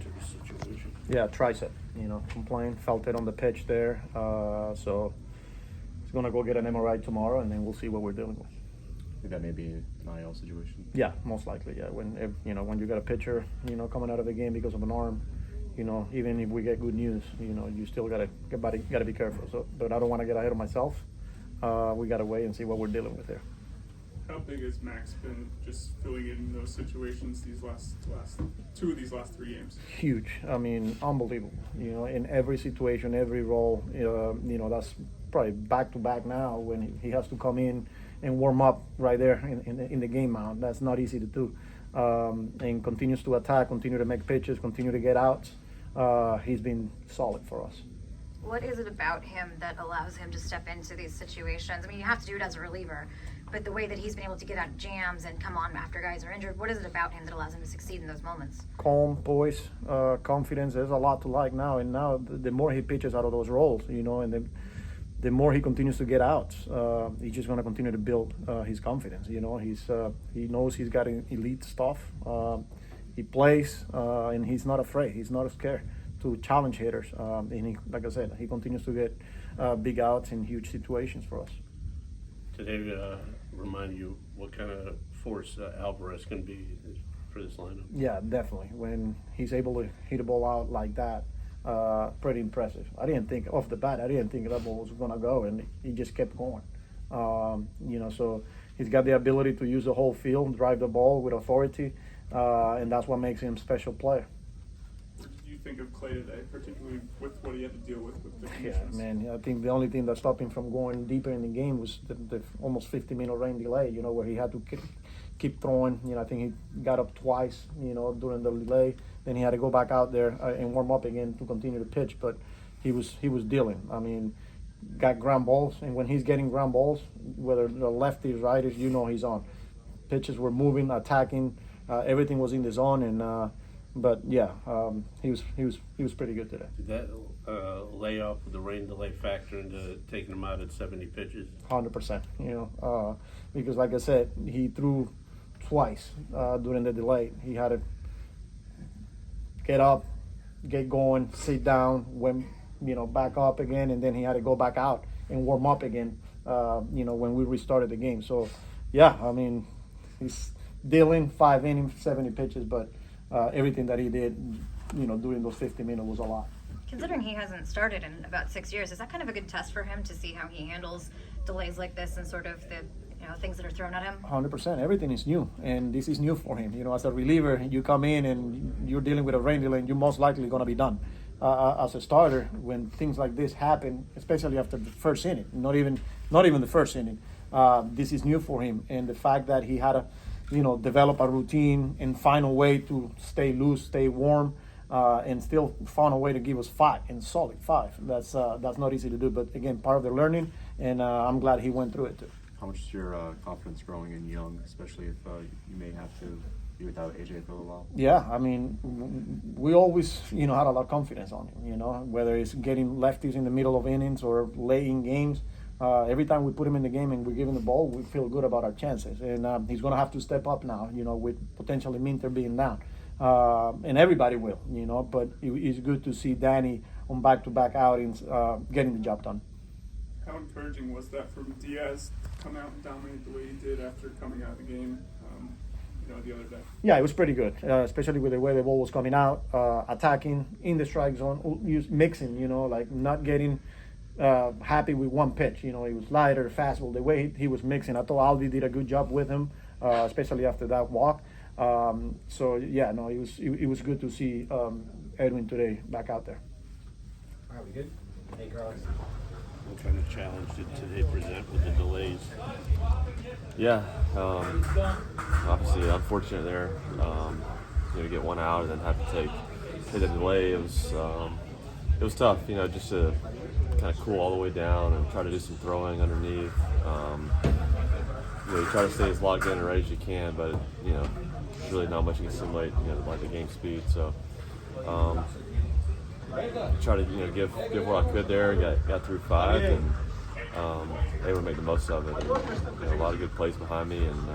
into the situation? Yeah, tricep. Complained, felt it on the pitch there. So he's gonna go get an MRI tomorrow, and then we'll see what we're dealing with. I think that may be an IL situation. Yeah, most likely. Yeah, when you got a pitcher, coming out of the game because of an arm, even if we get good news, you still gotta be careful. So, but I don't want to get ahead of myself. We gotta wait and see what we're dealing with there. How big has Max been just filling in those situations these last 3 games? Huge. I mean, unbelievable. In every situation, every role. That's probably back to back now when he has to come in and warm up right there in the game mound. That's not easy to do. And continues to attack, continue to make pitches, continue to get outs. He's been solid for us. What is it about him that allows him to step into these situations? I mean, you have to do it as a reliever, but the way that he's been able to get out of jams and come on after guys are injured, what is it about him that allows him to succeed in those moments? Calm, poise, confidence. There's a lot to like now. And now the more he pitches out of those roles, and the more he continues to get out, he's just going to continue to build his confidence. He knows he's got elite stuff. He plays, and he's not afraid. He's not scared to challenge hitters. And like I said, he continues to get big outs in huge situations for us. Today, remind you what kind of force Alvarez can be for this lineup? Yeah, definitely. When he's able to hit a ball out like that, pretty impressive. I didn't think off the bat. I didn't think that ball was gonna go, and he just kept going. So he's got the ability to use the whole field, drive the ball with authority, and that's what makes him a special player. What did you think of Clay today, particularly with what he had to deal with the conditions? Yeah, man. I think the only thing that stopped him from going deeper in the game was the almost 50-minute rain delay. Where he had to keep throwing. I think he got up twice. During the delay. Then he had to go back out there and warm up again to continue to pitch. But he was dealing. I mean, got ground balls, and when he's getting ground balls, whether the lefties, righties, he's on. Pitches were moving, attacking. Everything was in the zone, and but yeah, he was pretty good today. Did that layoff with the rain delay factor into taking him out at 70 pitches? 100%. Because like I said, he threw twice during the delay. He had to get up, get going, sit down, went back up again, and then he had to go back out and warm up again. When we restarted the game. So yeah, I mean, he's dealing 5 innings, 70 pitches, but everything that he did, during those 50 minutes was a lot. Considering he hasn't started in about 6 years, is that kind of a good test for him to see how he handles delays like this and sort of the things that are thrown at him? 100%. Everything is new, and this is new for him. As a reliever, you come in and you're dealing with a rain delay, and you're most likely going to be done. As a starter, when things like this happen, especially after the first inning, not even the first inning, this is new for him, and the fact that he had to develop a routine and find a way to stay loose, stay warm, and still found a way to give us 5 and solid 5. That's not easy to do, but again, part of the learning, and I'm glad he went through it too. How much is your confidence growing in Young, especially if you may have to be without AJ for a little while? Yeah, I mean, we always had a lot of confidence on him. Whether it's getting lefties in the middle of innings or late in games. Every time we put him in the game and we give him the ball, we feel good about our chances. And he's going to have to step up now, with potentially Minter being down. And everybody will, but it's good to see Danny on back-to-back outings getting the job done. How encouraging was that from Diaz to come out and dominate the way he did after coming out of the game the other day? Yeah, it was pretty good, especially with the way the ball was coming out, attacking in the strike zone, mixing, like not getting happy with one pitch. He was lighter, fastball. The way he was mixing, I thought Aldi did a good job with him, especially after that walk. It was good to see Edwin today back out there. All right, we good? Hey, Carlos. What kind of challenge did today present with the delays? Yeah, obviously unfortunate there. To get one out and then have to take the delay. It was tough, just to kind of cool all the way down and try to do some throwing underneath. You try to stay as locked in and ready as you can, but there's really not much you can simulate, like the game speed. So try to give what I could there. Got through 5 and able to make the most of it. And, a lot of good plays behind me, and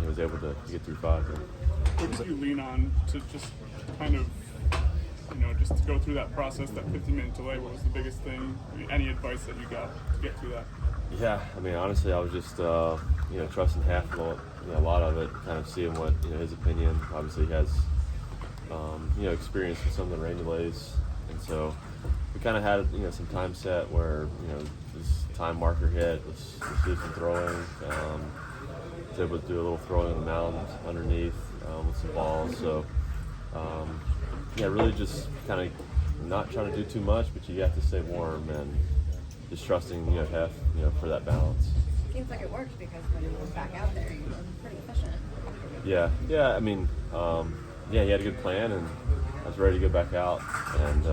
was able to get through 5. What did you lean on to just kind of, just to go through that process, that 15-minute delay? What was the biggest thing? Any advice that you got to get through that? Yeah, I mean, honestly, I was just, trusting half a lot of it, kind of seeing what, his opinion. Obviously, he has, experience with some of the rain delays. And so we kind of had, some time set where, this time marker hit, let's do some throwing. Was able to do a little throwing on the mound underneath with some balls. So, really just kind of not trying to do too much, but you have to stay warm and just trusting, Hef, for that balance. Seems like it worked because when he was back out there, he was pretty efficient. Yeah. I mean, he had a good plan, and I was ready to go back out. And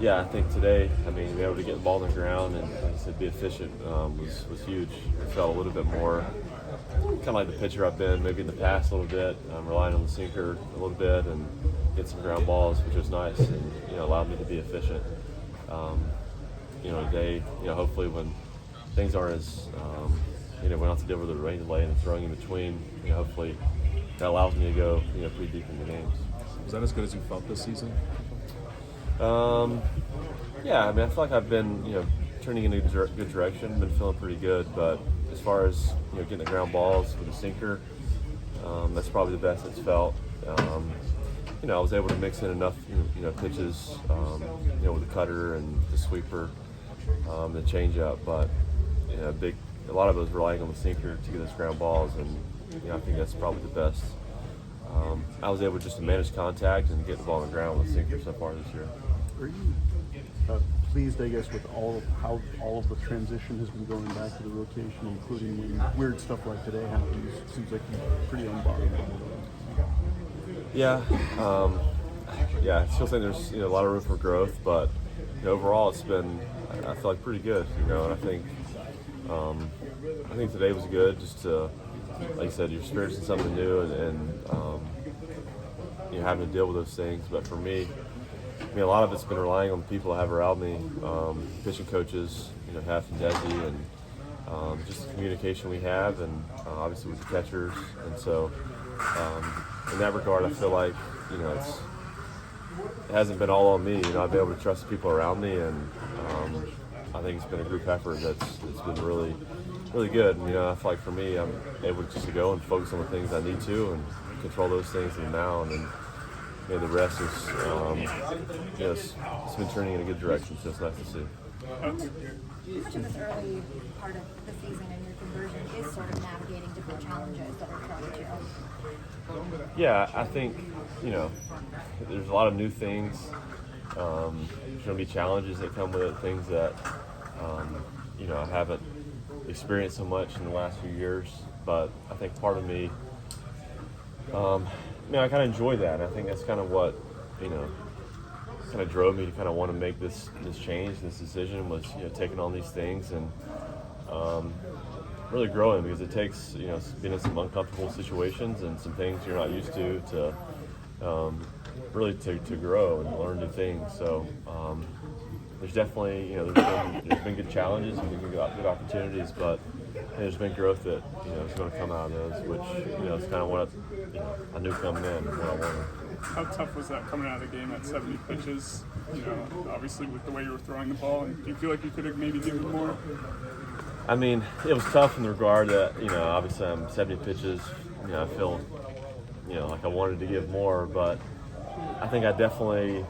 I think today, being able to get the ball on the ground and, like I said, be efficient was huge. It felt a little bit more kind of like the pitcher I've been maybe in the past a little bit, relying on the sinker a little bit and get some ground balls, which was nice and allowed me to be efficient. Today, hopefully when things aren't as, we don't have to deal with the rain delay and throwing in between, hopefully that allows me to go, pretty deep in the games. Was that as good as you felt this season? I feel like I've been, turning in a good direction, been feeling pretty good, but as far as, getting the ground balls with a sinker, that's probably the best it's felt. I was able to mix in enough, pitches, with the cutter and the sweeper, the changeup, but a lot of it was relying on the sinker to get those ground balls, and I think that's probably the best. I was able just to manage contact and get the ball on the ground with the sinker so far this year. Are you pleased, I guess, with how all of the transition has been going back to the rotation, including when weird stuff like today happens? It seems like you're pretty unbothered. Yeah, I still think there's a lot of room for growth, but overall it's been, I feel like, pretty good. And I think today was good, just to, like you said, you're experiencing something new and having to deal with those things. But for me, a lot of it's been relying on the people that have around me, pitching coaches, Hef and Desi, and just the communication we have, and obviously with the catchers. And so, in that regard, I feel like it hasn't been all on me. I've been able to trust the people around me, and I think it's been a group effort that's been really, really good. And, I feel like for me, I'm able just to go and focus on the things I need to and control those things in the mound. And the rest is, it's been turning in a good direction, so it's nice to see. How much of this early part of the season and your conversion is sort of navigating different challenges that are thrown at you? Yeah, I think, there's a lot of new things. There's going to be challenges that come with it, things that, I haven't experienced so much in the last few years. But I think part of me, I kind of enjoy that. And I think that's kind of what, kind of drove me to kind of want to make this change, this decision was, taking on these things and really growing, because it takes, being in some uncomfortable situations and some things you're not used to really to grow and learn new things. So there's definitely, there's been good challenges and good opportunities, but there's been growth that, is going to come out of those, which, is kind of what I knew coming in, what I wanted. How tough was that coming out of the game at 70 pitches? Obviously with the way you were throwing the ball, and do you feel like you could have maybe given more? It was tough in the regard that, obviously I'm 70 pitches, I feel, like I wanted to give more, but I think I definitely,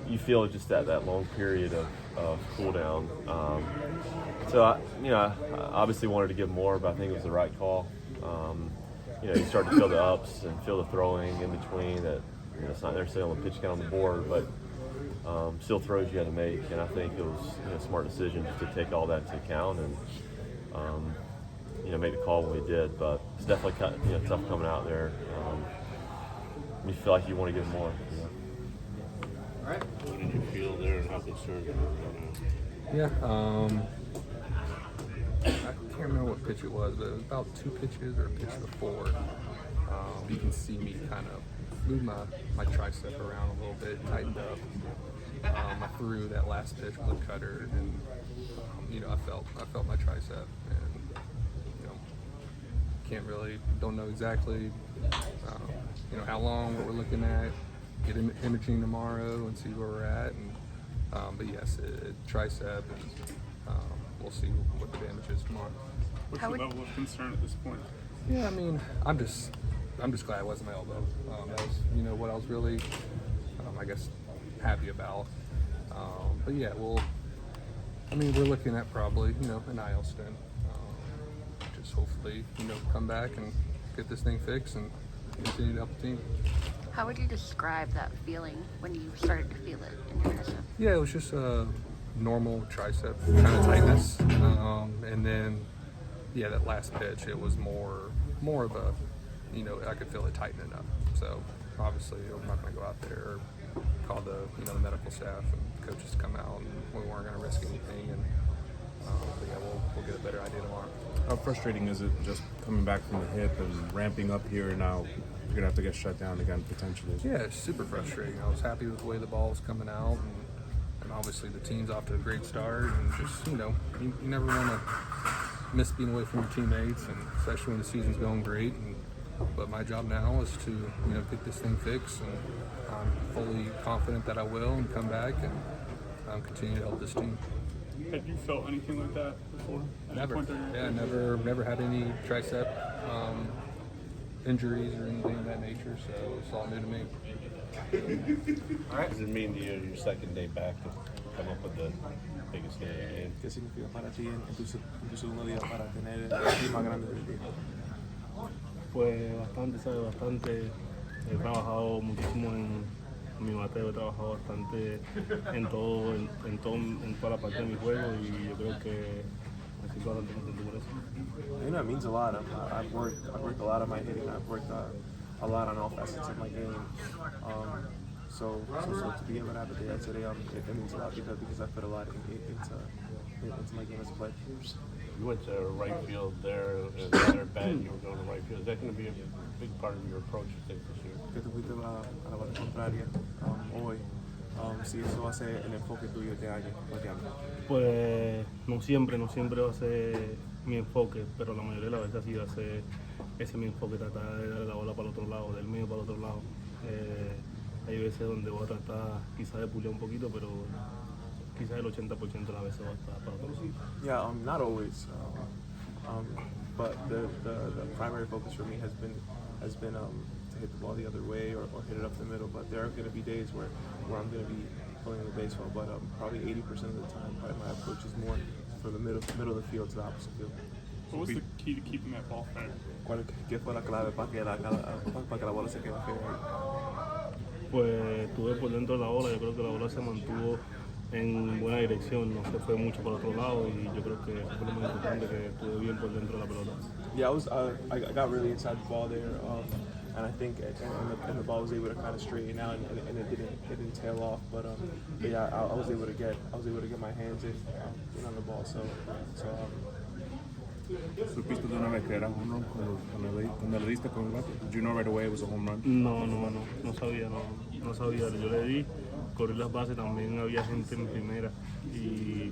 you feel just that long period of cool down. So I obviously wanted to give more, but I think it was the right call. You start to feel the ups and feel the throwing in between that, it's not necessarily on the pitch count on the board, but still throws you got to make. And I think it was a smart decision to take all that into account and make the call when we did. But it's definitely tough coming out there. You feel like you want to give more. All right. What did you feel there, and how concerned were you? Yeah, I can't remember what pitch it was, but it was about 2 pitches or a pitch before. You can see me kind of move my tricep around a little bit, tightened up. I threw that last pitch with a cutter, and I felt my tricep, and don't know exactly you know, how long, what we're looking at, get imaging tomorrow and see where we're at. And, but yes, tricep, and we'll see what the damage is tomorrow. What's your level of concern at this point? Yeah, I mean, I'm just glad it wasn't my elbow. That was, you know, what I was really, I guess, happy about. But yeah, we're looking at probably, you know, an IL stent. Just hopefully, you know, come back and get this thing fixed and continue to help the team. How would you describe that feeling when you started to feel it in your tricep? Yeah, it was just a normal tricep kind of tightness, and then yeah, that last pitch, it was more of a, you know, I could feel it tightening up. So obviously, I'm not going to go out there or call the, you know, the medical staff and coaches to come out, and we weren't going to risk anything. And but yeah, we'll get a better idea tomorrow. How frustrating is it just coming back from the hip and ramping up here now? You're gonna have to get shut down again potentially. Yeah, it's super frustrating. I was happy with the way the ball was coming out, and obviously the team's off to a great start. And just, you know, you never want to miss being away from your teammates, and especially when the season's going great. But my job now is to, you know, get this thing fixed, and I'm fully confident that I will, and come back and continue to help this team. Had you felt anything like that before? Never. Yeah, never had any tricep injuries or anything of that nature, so it's all new to me. Does it mean your second day back to come up with the biggest day of the game? ¿Qué significa para ti en tu segundo día para tener el team más grande del día? Pues bastante, ¿sabes? Bastante. He trabajado muchísimo en mi bateo, he trabajado bastante en toda la parte de mi juego, y yo creo que me siento bastante contento por eso. You know, it means a lot. I've worked a lot on my hitting. I've worked a lot on all facets of my game. So to be able to have a day today, it means a lot because I put a lot into my game as a player. You went to right field there, and they're bad, you were going to right field. Is that going to be a big part of your approach, you think, this year? Que te fuiste a la base contraria hoy. Si eso va a ser el enfoque tuyo este año, Pues no siempre va a ser mi enfoque, pero la mayoría de las veces sí va a ser ese mi enfoque, tratar de darle la bola para el otro lado, del medio para el otro lado. Hay veces donde voy a tratar quizás de pulir un poquito, pero quizás el 80% de las veces va a estar para otro lado. Yeah, not always. But the primary focus for me has been to hit the ball the other way or hit it up the middle. But there are going to be days where I'm going to be pulling the baseball. But probably 80% of the time, my approach is more from the middle of the field to the opposite field. What was the key to keeping that ball fair? ¿Qué fue la clave para que la bola se quede fair? Pues estuve por dentro de la bola, yo creo que la bola se mantuvo en buena dirección, no se fue mucho para otro lado, y yo creo que fue lo más importante, que estuve bien por dentro de la pelota. Yeah, I got really inside the ball there, and I think and the ball was able to kind of straighten out, and it didn't tail off, but yeah, I was able to get my hands in on the ball, so. ¿Supiste de una vez que era home run cuando le diste con el bate? Did you know right away it was a home run? No sabía. Yo le di, corrí las bases, también había gente en primera, y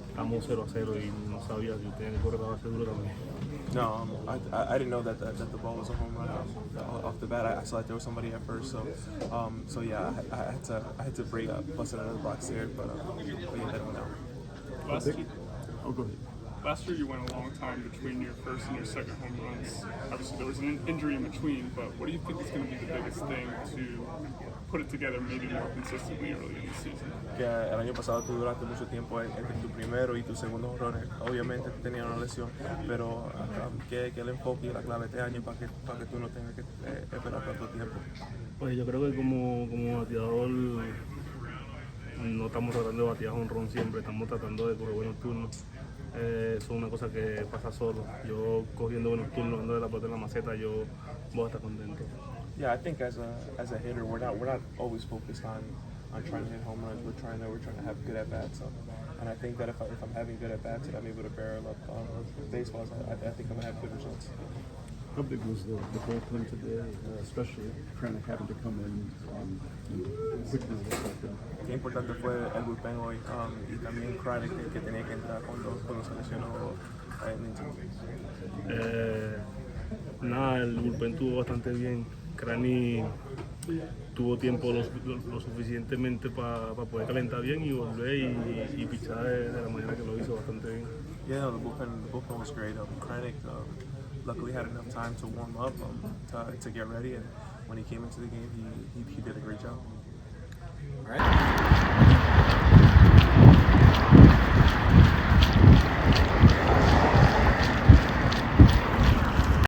estamos 0-0, y no sabía si tenía que correr la base duro también. No, I didn't know that the ball was a home run off the bat. I saw that there was somebody at first, so yeah, I had to bust it out of the box there, but yeah, that went out. Last year you went a long time between your first and your second home runs. Obviously there was an injury in between, but what do you think is going to be the biggest thing to put it together maybe more consistently early in the season? Que el año pasado tú duraste mucho tiempo entre tu primero y tu segundo honrones. Obviamente tenías una lesión, pero ¿qué el enfoque y la clave este año para que tú no tengas que esperar tanto tiempo? Pues yo creo que como bateador no estamos tratando de batear honrón siempre, estamos tratando de coger buenos turnos. Eso es una cosa que pasa solo. Yo cogiendo buenos turnos, dando de la pelota en la maceta, yo voy a estar contento. Yeah, I think as a hitter, we're not always focused on trying to hit home runs. We're trying to have good at bats. And I think that if I'm having good at bats and I'm able to barrel up baseballs, I think I'm gonna have good results. How big was the bullpen today, especially having to come in quickly? Qué importante fue el bullpen hoy, y también Craddock que tenía que entrar cuando se lesionó Mendoza. Nada, el bullpen estuvo bastante bien. Crani tuvo tiempo lo suficientemente para poder calentar bien y volver y pichar de la manera que lo hizo bastante bien. Yeah, no, the bullpen was great. Kranich luckily had enough time to warm up, to get ready, and when he came into the game, he did a great job. All right.